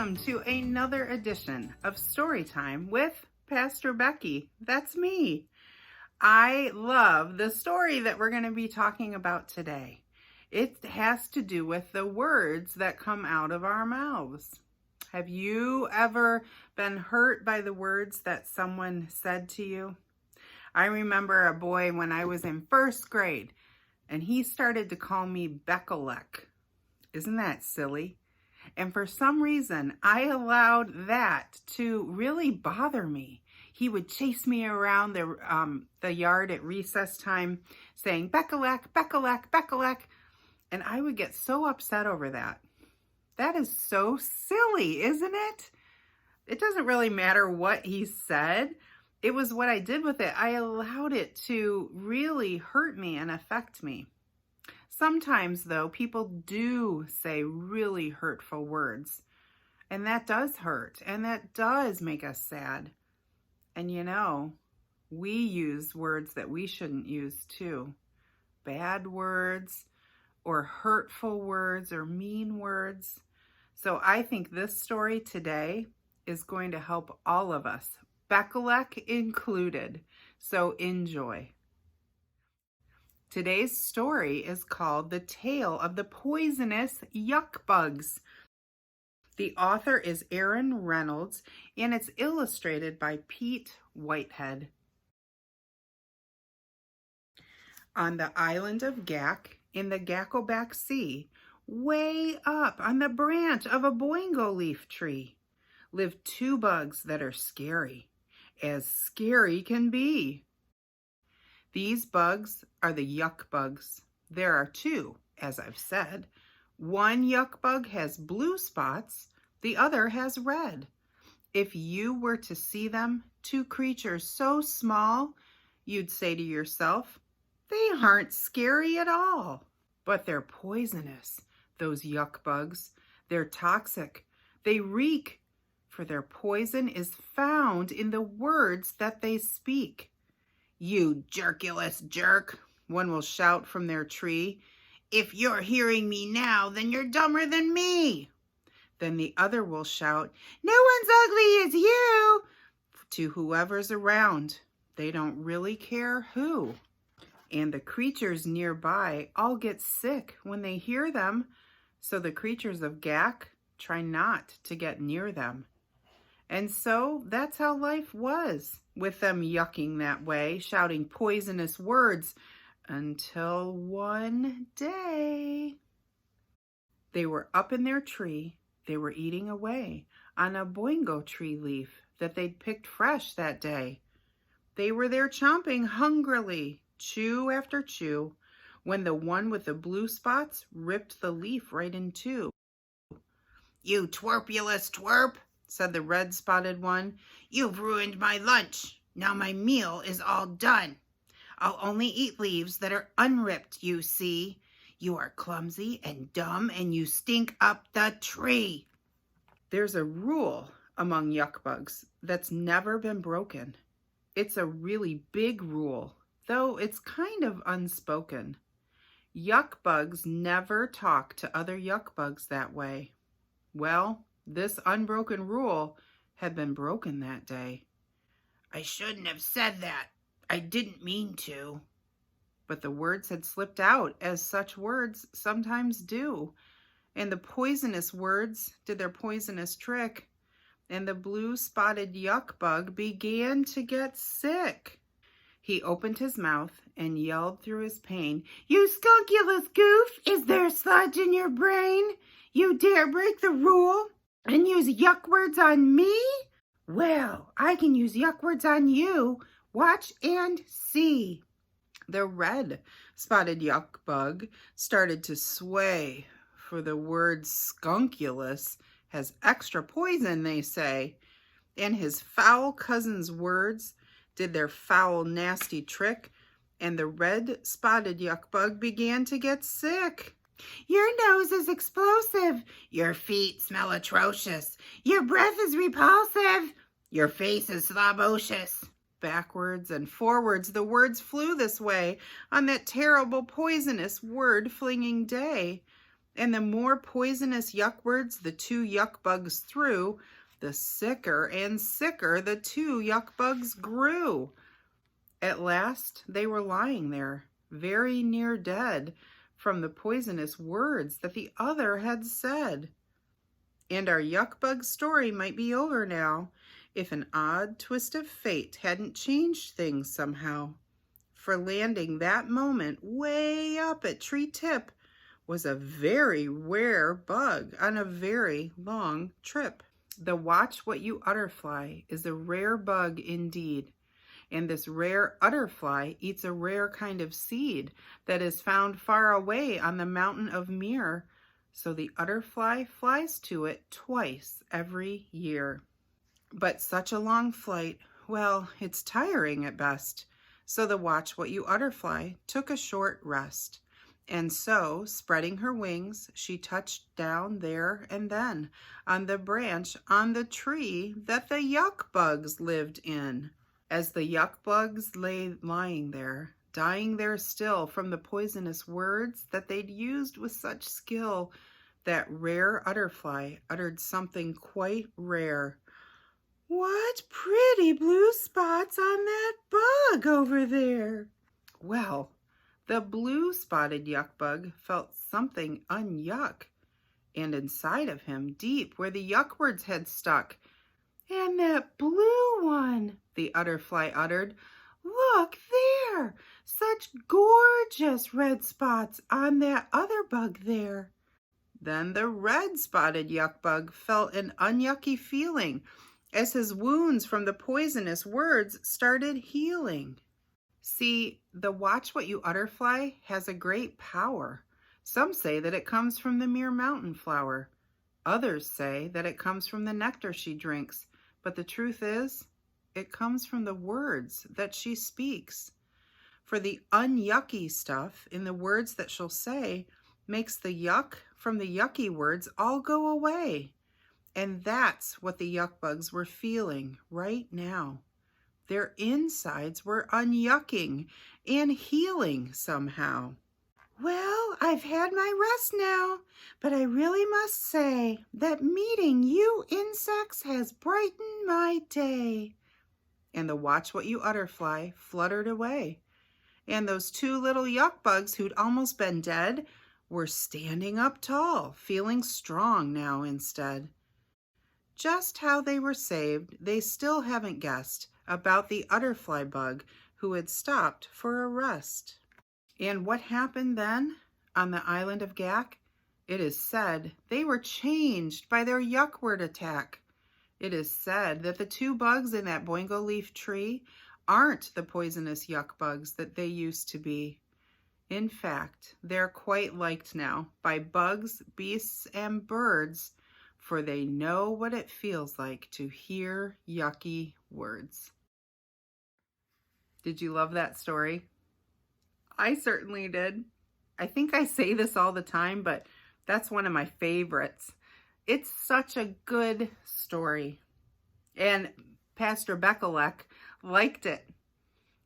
welcome to another edition of Storytime with Pastor Becky. That's me. I love the story that we're going to be talking about today. It has to do with the words that come out of our mouths. Have you ever been hurt by the words that someone said to you? I remember a boy when I was in first grade, and he started to call me Beckelek. Isn't that silly? And for some reason, I allowed that to really bother me. He would chase me around the yard at recess time saying, Beckelek, Beckelek, Beckelek. And I would get so upset over that. That is so silly, isn't it? It doesn't really matter what he said. It was what I did with it. I allowed it to really hurt me and affect me. Sometimes, though, people do say really hurtful words, and that does hurt, and that does make us sad. And you know, we use words that we shouldn't use too. Bad words, or hurtful words, or mean words. So I think this story today is going to help all of us, Beckelek included. So enjoy. Today's story is called The Tale of the Poisonous Yuck Bugs. The author is Aaron Reynolds, and it's illustrated by Pete Whitehead. On the island of Gak, in the Gakoback Sea, way up on the branch of a boingo leaf tree, live two bugs that are scary, as scary can be. These bugs are the yuck bugs. There are two, as I've said. One yuck bug has blue spots, the other has red. If you were to see them, two creatures so small, you'd say to yourself, they aren't scary at all. But they're poisonous, those yuck bugs. They're toxic. They reek, for their poison is found in the words that they speak. You jerkulous jerk, one will shout from their tree. If you're hearing me now, then you're dumber than me. Then the other will shout, no one's ugly as you, to whoever's around. They don't really care who. And the creatures nearby all get sick when they hear them, so the creatures of Gak try not to get near them. And so that's how life was, with them yucking that way, shouting poisonous words, until one day they were up in their tree. They were eating away on a boingo tree leaf that they'd picked fresh that day. They were there chomping hungrily, chew after chew, when the one with the blue spots ripped the leaf right in two. You twerpulous twerp, said the red-spotted one. You've ruined my lunch. Now my meal is all done. I'll only eat leaves that are unripped, you see. You are clumsy and dumb, and you stink up the tree. There's a rule among yuck bugs that's never been broken. It's a really big rule, though it's kind of unspoken. Yuck bugs never talk to other yuck bugs that way. Well, this unbroken rule had been broken that day. I shouldn't have said that. I didn't mean to. But the words had slipped out, as such words sometimes do. And the poisonous words did their poisonous trick. And the blue-spotted yuck bug began to get sick. He opened his mouth and yelled through his pain, You skunkulous goof! Is there sludge in your brain? You dare break the rule and use yuck words on me? Well, I can use yuck words on you. Watch and see. The red-spotted yuck bug started to sway, for the word skunkulous has extra poison, they say, and his foul cousin's words did their foul, nasty trick, and the red-spotted yuck bug began to get sick. Your nose is explosive. Your feet smell atrocious. Your breath is repulsive. Your face is slobocious. Backwards and forwards the words flew this way on that terrible poisonous word-flinging day. And the more poisonous yuck words the two yuck bugs threw, the sicker and sicker the two yuck bugs grew. At last they were lying there, very near dead, from the poisonous words that the other had said. And our yuck bug story might be over now, if an odd twist of fate hadn't changed things somehow. For landing that moment way up at tree tip was a very rare bug on a very long trip. The watch what you utter fly is a rare bug indeed. And this rare utterfly eats a rare kind of seed that is found far away on the mountain of Mir. So the utterfly flies to it twice every year. But such a long flight, well, it's tiring at best. So the watch what you utterfly took a short rest. And so, spreading her wings, she touched down there and then on the branch on the tree that the yuck bugs lived in. As the yuck bugs lay lying there, dying there still from the poisonous words that they'd used with such skill, that rare utterfly uttered something quite rare. "What pretty blue spots on that bug over there!" Well, the blue-spotted yuck bug felt something unyuck, and inside of him, deep where the yuck words had stuck. "And that blue one," the utterfly uttered. "Look there! Such gorgeous red spots on that other bug there." Then the red-spotted yuck bug felt an unyucky feeling as his wounds from the poisonous words started healing. See, the watch what you utterfly has a great power. Some say that it comes from the mere mountain flower. Others say that it comes from the nectar she drinks. But the truth is, it comes from the words that she speaks. For the unyucky stuff in the words that she'll say makes the yuck from the yucky words all go away. And that's what the yuck bugs were feeling right now. Their insides were unyucking and healing somehow. "Well, I've had my rest now, but I really must say that meeting you insects has brightened my day." And the watch what you utterfly fluttered away. And those two little yuck bugs who'd almost been dead were standing up tall, feeling strong now instead. Just how they were saved, they still haven't guessed about the utterfly bug who had stopped for a rest. And what happened then on the island of Gak? It is said they were changed by their yuck word attack. It is said that the two bugs in that boingo leaf tree aren't the poisonous yuck bugs that they used to be. In fact, they're quite liked now by bugs, beasts, and birds, for they know what it feels like to hear yucky words. Did you love that story? I certainly did. I think I say this all the time, but that's one of my favorites. It's such a good story. And Pastor Beckelek liked it.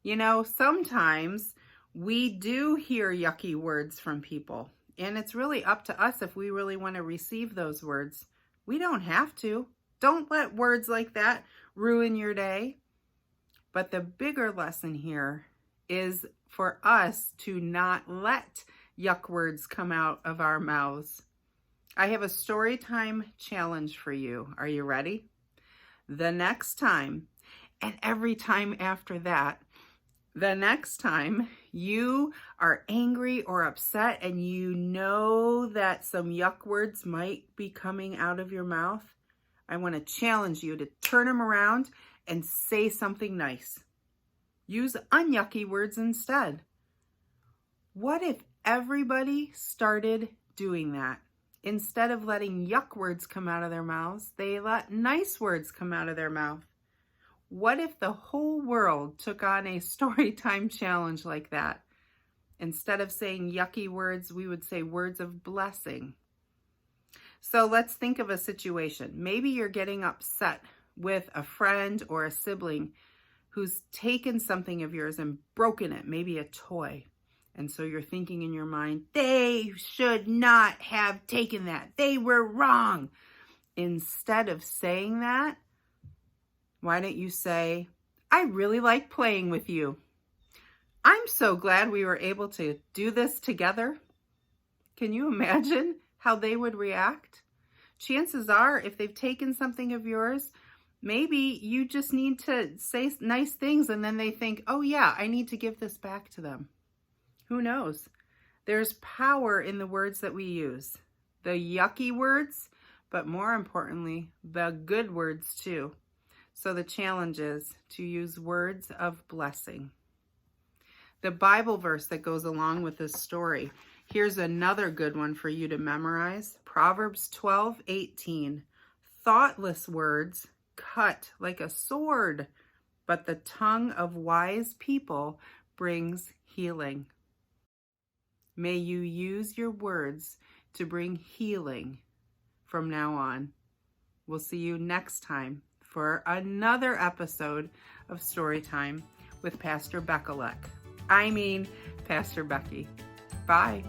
You know, sometimes we do hear yucky words from people, and it's really up to us if we really want to receive those words. We don't have to. Don't let words like that ruin your day. But the bigger lesson here is for us to not let yuck words come out of our mouths. I have a story time challenge for you. Are you ready? The next time, and every time after that, the next time you are angry or upset and you know that some yuck words might be coming out of your mouth, I want to challenge you to turn them around and say something nice. Use unyucky words instead. What if everybody started doing that? Instead of letting yuck words come out of their mouths, they let nice words come out of their mouth. What if the whole world took on a story time challenge like that? Instead of saying yucky words, we would say words of blessing. So let's think of a situation. Maybe you're getting upset with a friend or a sibling who's taken something of yours and broken it, maybe a toy. And so you're thinking in your mind, they should not have taken that. They were wrong. Instead of saying that, why don't you say, I really like playing with you. I'm so glad we were able to do this together. Can you imagine how they would react? Chances are, if they've taken something of yours, maybe you just need to say nice things and then they think, oh yeah, I need to give this back to them. Who knows? There's power in the words that we use. The yucky words, but more importantly, the good words too. So the challenge is to use words of blessing. The Bible verse that goes along with this story, here's another good one for you to memorize. Proverbs 12:18. Thoughtless words cut like a sword, but the tongue of wise people brings healing. May you use your words to bring healing from now on. We'll see you next time for another episode of Storytime with Pastor Becky. Pastor Becky. Bye.